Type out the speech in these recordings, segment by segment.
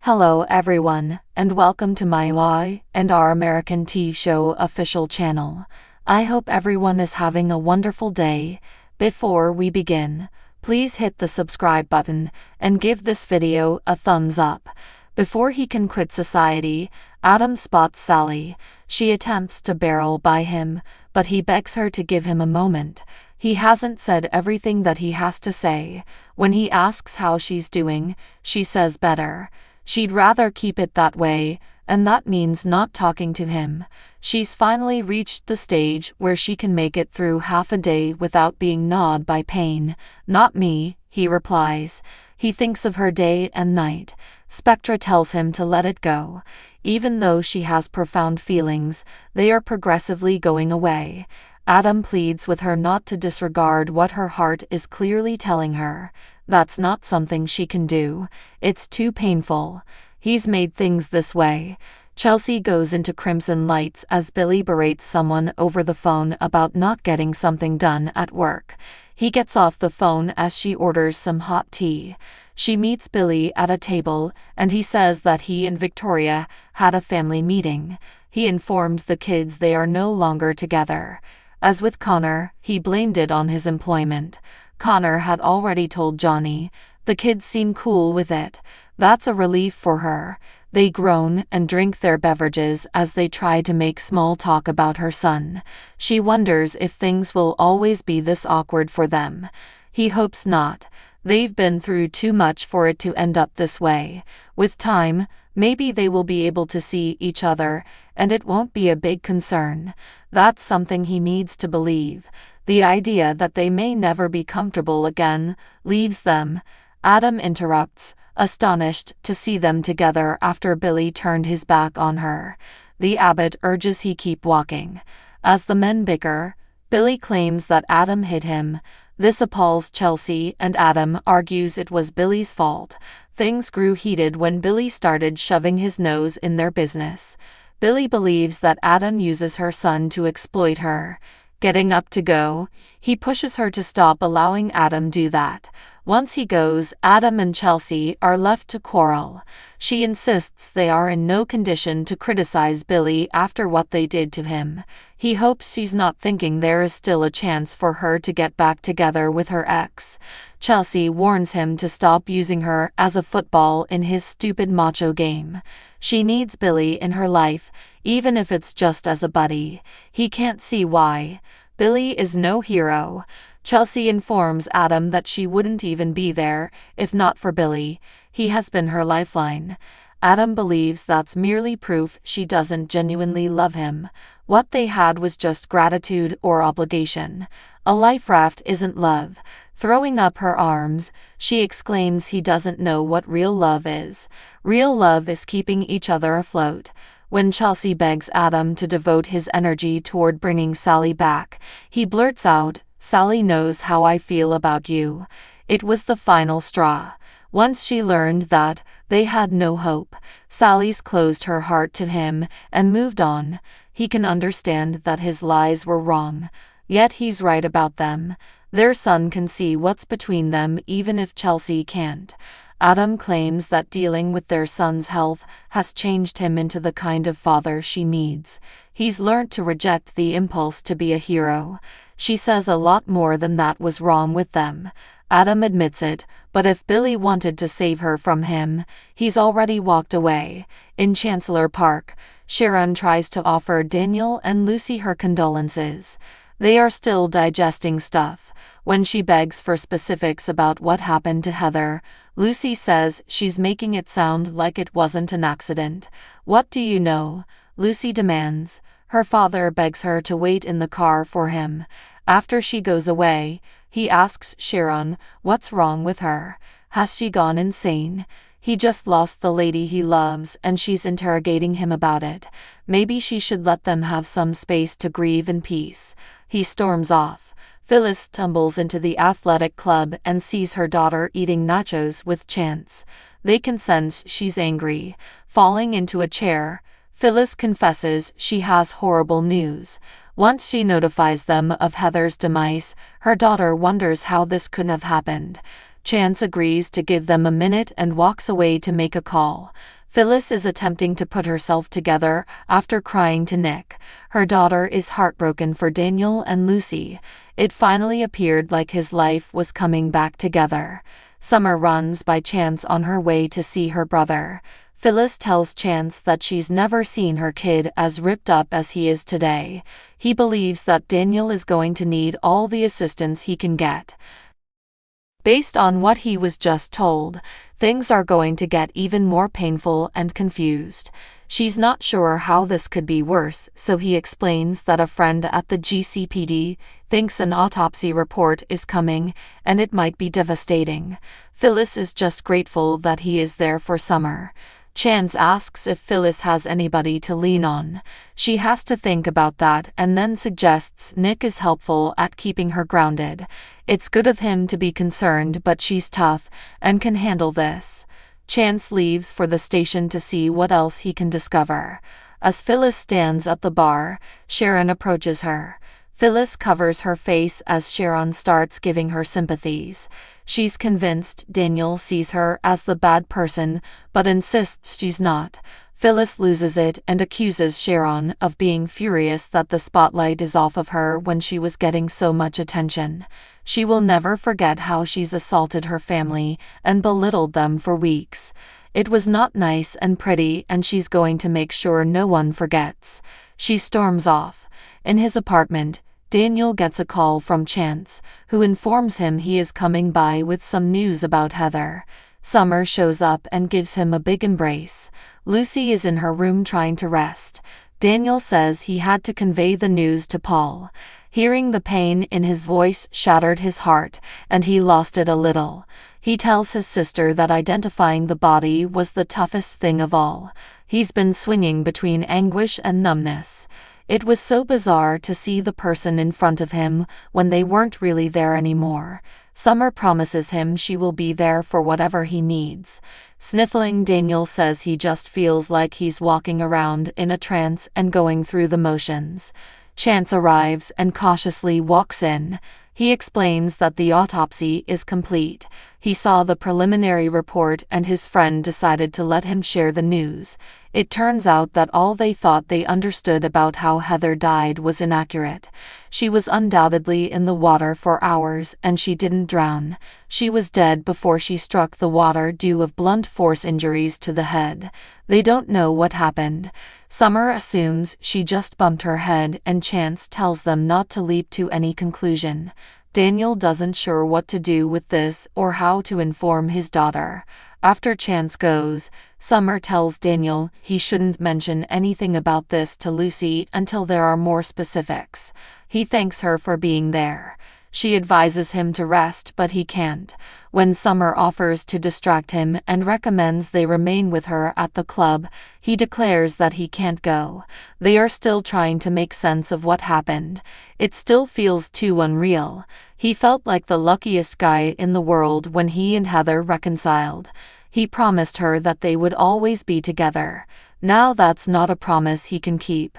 Hello everyone, and welcome to my Y and our American TV show official channel. I hope everyone is having a wonderful day. Before we begin, please hit the subscribe button and give this video a thumbs up. Before he can quit society, Adam spots Sally. She attempts to barrel by him, but he begs her to give him a moment. He hasn't said everything that he has to say. When he asks how she's doing, she says better. She'd rather keep it that way, and that means not talking to him. She's finally reached the stage where she can make it through half a day without being gnawed by pain. Not me, he replies. He thinks of her day and night. Spectra tells him to let it go. Even though she has profound feelings, they are progressively going away. Adam pleads with her not to disregard what her heart is clearly telling her. That's not something she can do. It's too painful. He's made things this way. Chelsea goes into crimson lights as Billy berates someone over the phone about not getting something done at work. He gets off the phone as she orders some hot tea. She meets Billy at a table, and he says that he and Victoria had a family meeting. He informed the kids they are no longer together. As with Connor, he blamed it on his employment. Connor had already told Johnny. The kids seem cool with it. That's a relief for her. They groan and drink their beverages as they try to make small talk about her son. She wonders if things will always be this awkward for them. He hopes not. They've been through too much for it to end up this way. With time, maybe they will be able to see each other, and it won't be a big concern. That's something he needs to believe. The idea that they may never be comfortable again leaves them. Adam interrupts, astonished to see them together after Billy turned his back on her. The abbot urges he keep walking. As the men bicker, Billy claims that Adam hit him. This appalls Chelsea, and Adam argues it was Billy's fault. Things grew heated when Billy started shoving his nose in their business. Billy believes that Adam uses her son to exploit her. Getting up to go, he pushes her to stop allowing Adam do that. Once he goes, Adam and Chelsea are left to quarrel. She insists they are in no condition to criticize Billy after what they did to him. He hopes she's not thinking there is still a chance for her to get back together with her ex. Chelsea warns him to stop using her as a football in his stupid macho game. She needs Billy in her life, even if it's just as a buddy. He can't see why. Billy is no hero. Chelsea informs Adam that she wouldn't even be there if not for Billy. He has been her lifeline. Adam believes that's merely proof she doesn't genuinely love him. What they had was just gratitude or obligation. A life raft isn't love. Throwing up her arms, she exclaims he doesn't know what real love is. Real love is keeping each other afloat. When Chelsea begs Adam to devote his energy toward bringing Sally back, he blurts out, "Sally knows how I feel about you." It was the final straw. Once she learned that they had no hope, Sally's closed her heart to him and moved on. He can understand that his lies were wrong, yet he's right about them. Their son can see what's between them even if Chelsea can't. Adam claims that dealing with their son's health has changed him into the kind of father she needs. He's learned to reject the impulse to be a hero. She says a lot more than that was wrong with them. Adam admits it, but if Billy wanted to save her from him, he's already walked away. In Chancellor Park, Sharon tries to offer Daniel and Lucy her condolences. They are still digesting stuff. When she begs for specifics about what happened to Heather, Lucy says she's making it sound like it wasn't an accident. "What do you know?" Lucy demands. Her father begs her to wait in the car for him. After she goes away, he asks Sharon what's wrong with her. Has she gone insane? He just lost the lady he loves and she's interrogating him about it. Maybe she should let them have some space to grieve in peace. He storms off. Phyllis tumbles into the athletic club and sees her daughter eating nachos with Chance. They can sense she's angry. Falling into a chair, Phyllis confesses she has horrible news. Once she notifies them of Heather's demise, her daughter wonders how this could have happened. Chance agrees to give them a minute and walks away to make a call. Phyllis is attempting to put herself together after crying to Nick. Her daughter is heartbroken for Daniel and Lucy. It finally appeared like his life was coming back together. Summer runs by Chance on her way to see her brother. Phyllis tells Chance that she's never seen her kid as ripped up as he is today. He believes that Daniel is going to need all the assistance he can get. Based on what he was just told, things are going to get even more painful and confused. She's not sure how this could be worse, so he explains that a friend at the GCPD thinks an autopsy report is coming, and it might be devastating. Phyllis is just grateful that he is there for Summer. Chance asks if Phyllis has anybody to lean on. She has to think about that and then suggests Nick is helpful at keeping her grounded. It's good of him to be concerned, but she's tough and can handle this. Chance leaves for the station to see what else he can discover. As Phyllis stands at the bar, Sharon approaches her. Phyllis covers her face as Sharon starts giving her sympathies. She's convinced Daniel sees her as the bad person, but insists she's not. Phyllis loses it and accuses Sharon of being furious that the spotlight is off of her when she was getting so much attention. She will never forget how she's assaulted her family and belittled them for weeks. It was not nice and pretty, and she's going to make sure no one forgets. She storms off. In his apartment, Daniel gets a call from Chance, who informs him he is coming by with some news about Heather. Summer shows up and gives him a big embrace. Lucy is in her room trying to rest. Daniel says he had to convey the news to Paul. Hearing the pain in his voice shattered his heart, and he lost it a little. He tells his sister that identifying the body was the toughest thing of all. He's been swinging between anguish and numbness. It was so bizarre to see the person in front of him when they weren't really there anymore. Summer promises him she will be there for whatever he needs. Sniffling, Daniel says he just feels like he's walking around in a trance and going through the motions. Chance arrives and cautiously walks in. He explains that the autopsy is complete. He saw the preliminary report and his friend decided to let him share the news. It turns out that all they thought they understood about how Heather died was inaccurate. She was undoubtedly in the water for hours and she didn't drown. She was dead before she struck the water due to blunt force injuries to the head. They don't know what happened. Summer assumes she just bumped her head, and Chance tells them not to leap to any conclusion. Daniel doesn't sure what to do with this or how to inform his daughter. After Chance goes, Summer tells Daniel he shouldn't mention anything about this to Lucy until there are more specifics. He thanks her for being there. She advises him to rest, but he can't. When Summer offers to distract him and recommends they remain with her at the club, he declares that he can't go. They are still trying to make sense of what happened. It still feels too unreal. He felt like the luckiest guy in the world when he and Heather reconciled. He promised her that they would always be together. Now that's not a promise he can keep.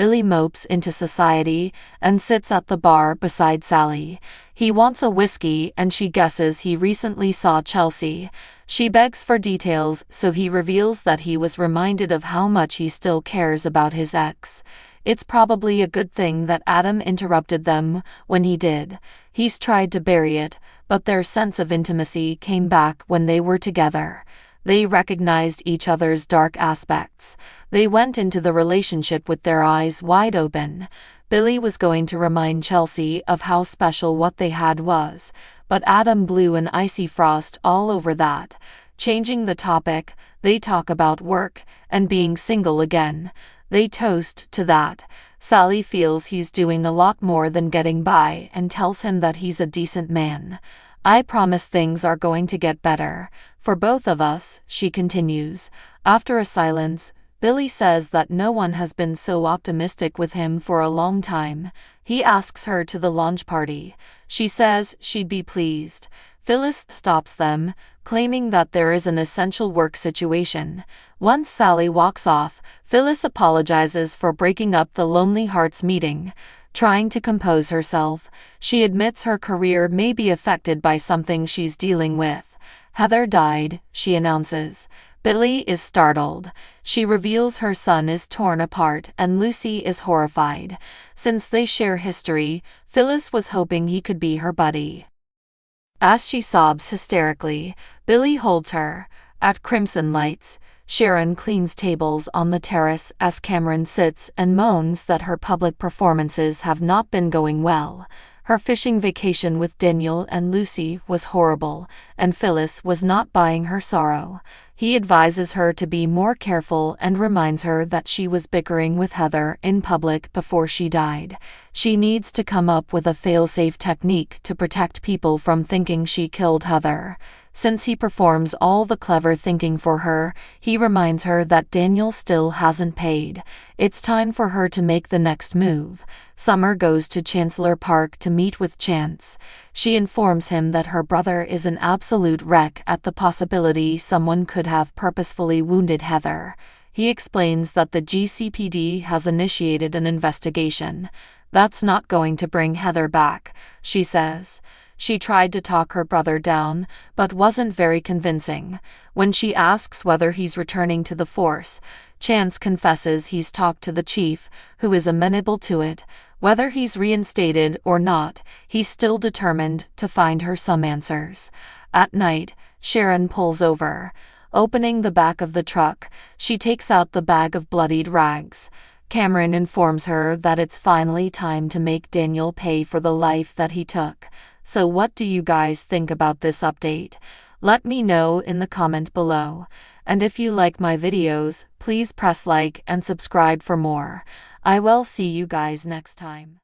Billy mopes into society and sits at the bar beside Sally. He wants a whiskey and she guesses he recently saw Chelsea. She begs for details, so he reveals that he was reminded of how much he still cares about his ex. It's probably a good thing that Adam interrupted them when he did. He's tried to bury it, but their sense of intimacy came back when they were together. They recognized each other's dark aspects. They went into the relationship with their eyes wide open. Billy was going to remind Chelsea of how special what they had was, but Adam blew an icy frost all over that. Changing the topic, they talk about work and being single again. They toast to that. Sally feels he's doing a lot more than getting by and tells him that he's a decent man. I promise things are going to get better. For both of us, she continues. After a silence, Billy says that no one has been so optimistic with him for a long time. He asks her to the launch party. She says she'd be pleased. Phyllis stops them, claiming that there is an essential work situation. Once Sally walks off, Phyllis apologizes for breaking up the Lonely Hearts meeting. Trying to compose herself, she admits her career may be affected by something she's dealing with. Heather died, she announces. Billy is startled. She reveals her son is torn apart and Lucy is horrified. Since they share history, Phyllis was hoping he could be her buddy. As she sobs hysterically, Billy holds her. At Crimson Lights, Sharon cleans tables on the terrace as Cameron sits and moans that her public performances have not been going well. Her fishing vacation with Daniel and Lucy was horrible, and Phyllis was not buying her sorrow. He advises her to be more careful and reminds her that she was bickering with Heather in public before she died. She needs to come up with a fail-safe technique to protect people from thinking she killed Heather. Since he performs all the clever thinking for her, he reminds her that Daniel still hasn't paid. It's time for her to make the next move. Summer goes to Chancellor Park to meet with Chance. She informs him that her brother is an absolute wreck at the possibility someone could have purposefully wounded Heather. He explains that the GCPD has initiated an investigation. That's not going to bring Heather back, she says. She tried to talk her brother down, but wasn't very convincing. When she asks whether he's returning to the force, Chance confesses he's talked to the chief, who is amenable to it. Whether he's reinstated or not, he's still determined to find her some answers. At night, Sharon pulls over. Opening the back of the truck, she takes out the bag of bloodied rags. Cameron informs her that it's finally time to make Daniel pay for the life that he took. So what do you guys think about this update? Let me know in the comment below. And if you like my videos, please press like and subscribe for more. I will see you guys next time.